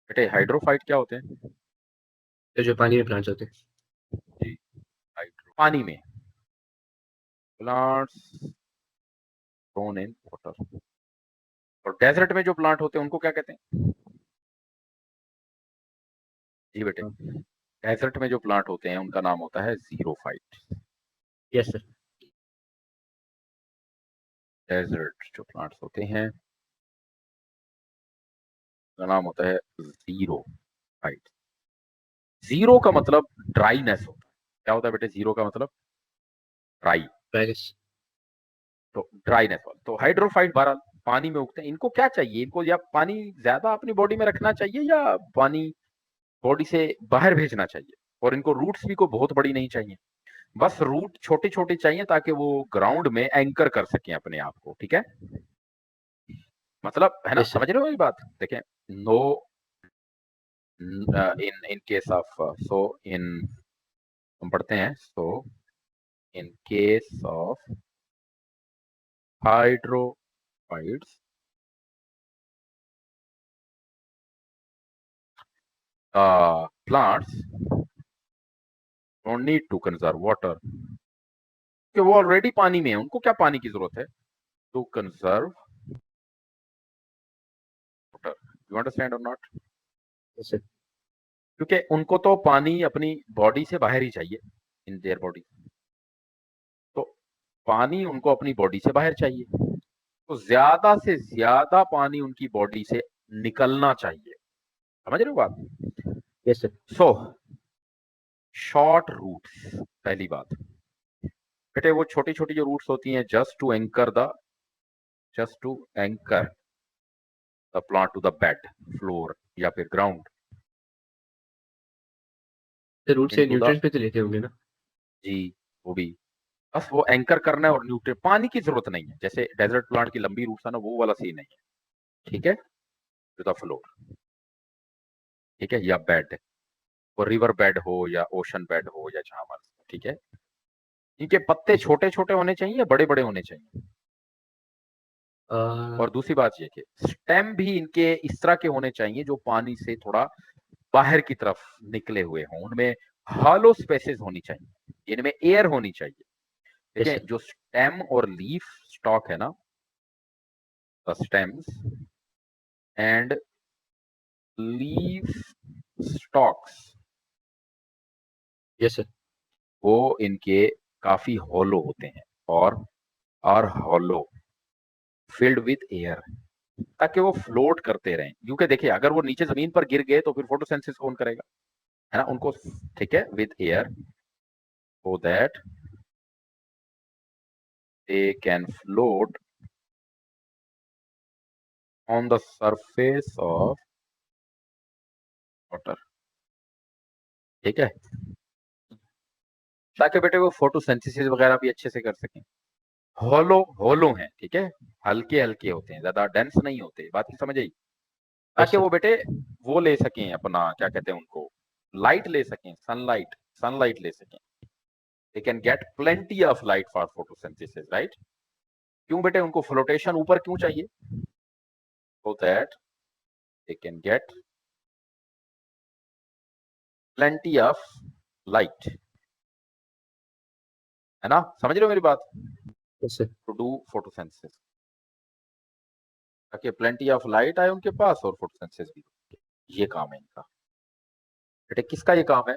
बेटे हाइड्रोफाइट क्या होते हैं? तो जो पानी में प्लांट्स होते हैं। जी, हाइड्रो पानी में, प्लांट्स ग्रोन इन वाटर। और डेजर्ट में जो प्लांट होते हैं उनको क्या कहते हैं? जी बेटे, हाँ। डेजर्ट में जो प्लांट होते हैं उनका नाम होता है जीरोफाइट। Yes sir. डेजर्ट जो प्लांट्स होते हैं उनका नाम होता है जीरोफाइट। जीरो का मतलब ड्राईनेस होता है। क्या होता है बेटे जीरो का मतलब? ड्राई। ड्राइनेस। तो ड्राईनेस वाला, तो हाइड्रोफाइट बहरहाल पानी में उगते हैं। इनको क्या चाहिए? इनको या पानी ज्यादा अपनी बॉडी में रखना चाहिए या पानी बॉडी से बाहर भेजना चाहिए। और इनको रूट्स भी को बहुत बड़ी नहीं चाहिए, बस रूट छोटे छोटे चाहिए ताकि वो ग्राउंड में एंकर कर सकें अपने आप को। ठीक है, मतलब है ना, यस सर। समझ रहे हो ये बात? देखें, no in case of, so in, हम पढ़ते हैं, so in case of hydrophytes plants don't need to conserve water, कि वो ऑलरेडी पानी में है, उनको क्या पानी की जरूरत है? To conserve water. You understand or not? Yes sir. क्योंकि उनको तो पानी अपनी बॉडी से बाहर ही चाहिए, इन देयर बॉडी। तो पानी उनको अपनी बॉडी से बाहर चाहिए, तो ज्यादा से ज्यादा पानी उनकी बॉडी से निकलना चाहिए। समझ रहे हो बात? Yes sir. So short roots, पहली बात बेटे, वो छोटी छोटी जो रूट्स होती हैं, just to anchor the plant to the bed, floor या फिर ग्राउंड, तो रूट से इनटू द, न्यूट्रिएंट्स भी तो लेते होंगे ना। जी वो भी, बस वो एंकर करना है। और न्यूट्रिएंट पानी की जरूरत नहीं है, जैसे डेजर्ट प्लांट की लंबी रूट्स है ना, वो वाला सीन नहीं है। ठीक है, टू द फ्लोर। ठीक है, या बेड, वो रिवर बेड हो या ओशन बेड हो या जहां मर्जी। ठीक है, इनके पत्ते यस सर। छोटे छोटे होने चाहिए या बड़े बड़े होने चाहिए? और दूसरी बात ये कि स्टेम भी इनके इस तरह के होने चाहिए जो पानी से थोड़ा बाहर की तरफ निकले हुए हों, उनमें हॉलो स्पेसेस होनी चाहिए, इनमें एयर होनी चाहिए। यस देखिए सर। जो स्टेम और लीफ स्टॉक है ना, stems and leaf stalks, yes sir. वो इनके काफी हॉलो होते हैं, और are hollow, filled with air, ताकि वो फ्लोट करते रहें। क्योंकि देखिए अगर वो नीचे जमीन पर गिर गए तो फिर फोटोसिंथेसिस कौन करेगा, है ना उनको। ठीक है, with air, so that they can float on the surface of water. ठीक है, ताकि बेटे वो फोटोसिंथेसिस वगैरह भी अच्छे से कर सकें। हॉलो हॉलो हैं, ठीक है, हल्के हल्के होते हैं, ज्यादा डेंस नहीं होते। बात की समझ आई? यस ताकि सर। वो बेटे वो ले सकें अपना, क्या कहते हैं उनको, लाइट ले सकें, सनलाइट, सनलाइट ले सकें। They can get plenty of light for photosynthesis, right? क्यों बेटे उनको फ्लोटेशन ऊपर क्यों चाहिए? So that they can get plenty of light, है ना, समझ रहे हो मेरी बात? Yes sir. To do photosynthesis, ताकि प्लेंटी ऑफ लाइट आए उनके पास और फोटोसिंथेसिस भी हो। ये काम है इनका। बेटे किसका ये काम है?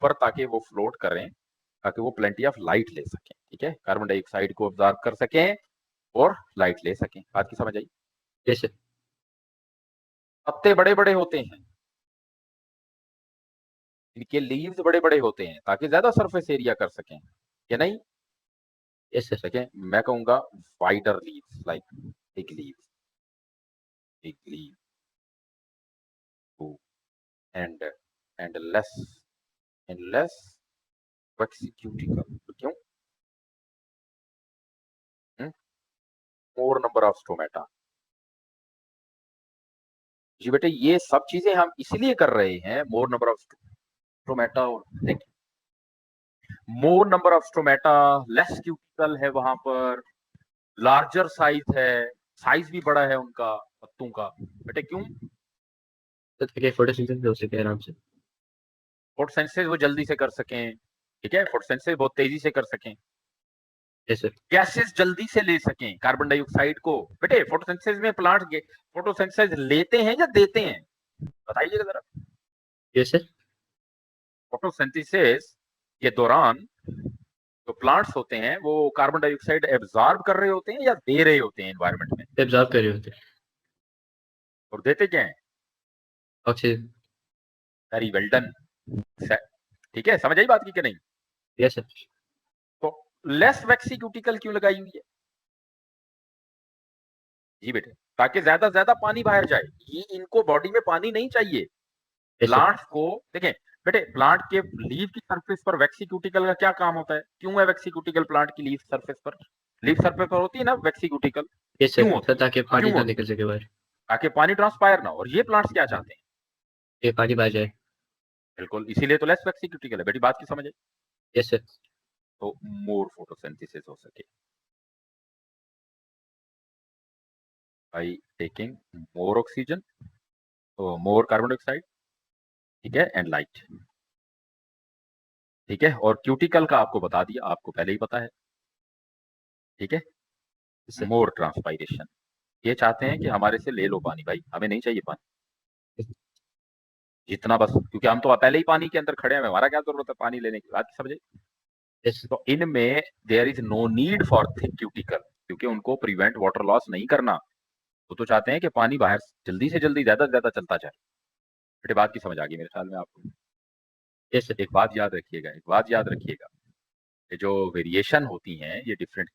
पर ताकि वो फ्लोट करें, ताकि वो प्लेंटी ऑफ लाइट ले सकें। ठीक है, कार्बन डाइऑक्साइड को ऑब्जॉर्व कर सकें और लाइट ले सकें। बात की समझ आई? Yes sir. पत्ते बड़े बड़े होते हैं, इनके लीव्स बड़े बड़े होते हैं ताकि ज्यादा सरफेस एरिया कर सकें, या नहीं? Yes sir. देखें, मैं कहूंगा wider leaves, like big leaves, big leaf and and less and less waxy cuticle. क्यों? More number of stomata. जी बेटे, ये सब चीजें हम इसलिए कर रहे हैं, मोर नंबर ऑफ स्टोमेटा, और देखिए मोर number of stomata, less cuticle है वहां पर, लार्जर साइज है, साइज भी बड़ा है उनका पत्तों का। बेटे क्यों? तो ताकि फोटोसिंथेसिस हो सके आराम से। फोटोसिंथेसिस वो जल्दी से कर सकें, ठीक है, फोटोसिंथेसिस बहुत तेजी से कर सकें, यस सर। गैसेस जल्दी से ले सकें कार्बन डाइऑक्साइड को। बेटे फोटोसिंथेसिस में प्लांट फोटोसिंथेसिस लेते हैं या देते हैं, बताइएगा जरा। Yes sir. फोटोसिंथेसिस के दौरान जो प्लांट्स होते हैं वो कार्बन डाइऑक्साइड एब्जॉर्ब कर रहे होते हैं या दे रहे होते हैं एनवायरनमेंट में, एब्जॉर्ब कर रहे होते हैं और देते क्या है? ऑक्सीजन। वेरी वेल डन, ठीक है, समझ आई बात की कि नहीं? Yes sir. तो लेस वैक्सी क्यूटिकल क्यों लगाई हुई है? जी बेटे, ताकि ज्यादा ज्यादा पानी बाहर जाए। ये इनको बॉडी में पानी नहीं चाहिए। Yes sir. प्लांट्स को देखें बेटे, प्लांट के लीफ की सरफेस पर वैक्सी क्यूटिकल का क्या काम होता है? क्यों है वैक्सी क्यूटिकल प्लांट की लीफ सरफेस पर? लीफ सरफेस पर होती है ना वैक्सी क्यूटिकल, यस क्यों सर, होती है? ताकि पानी क्यों ना होती निकल है? सके बाहर। ताकि पानी ट्रांसपायर ना हो। और ये प्लांट्स क्या चाहते हैं? ये पानी बाहर जाए। बिल्कुल, इसीलिए तो लेस वैक्सी क्यूटिकल है। बेटी बात की समझ आई? Yes sir. तो मोर फोटोसिंथेसिस हो सके बाई टेकिंग मोर ऑक्सीजन, तो मोर कार्बन डाइऑक्साइड, ठीक है, एंड लाइट, ठीक है। और क्यूटिकल का आपको बता दिया, आपको पहले ही पता है, ठीक है। Yes sir. मोर ट्रांसपायरेशन, ये चाहते हैं कि हमारे से ले लो पानी, भाई हमें नहीं चाहिए पानी जितना, बस क्योंकि हम तो पहले ही पानी के अंदर खड़े हैं, हमारा क्या जरूरत है पानी लेने की, बात समझे? यस तो इनमें there is no need for thick cuticle, क्योंकि उनको प्रिवेंट वाटर लॉस नहीं करना। वो तो चाहते हैं कि पानी बाहर जल्दी से जल्दी ज्यादा से ज्यादा चलता जाए। बेटे बात की समझ आ गई मेरे ख्याल में आपको? Yes sir. एक बात याद रखिएगा, एक बात याद रखिएगा, ये जो वेरिएशन होती हैं, ये डिफरेंट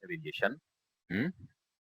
वेरिएशन,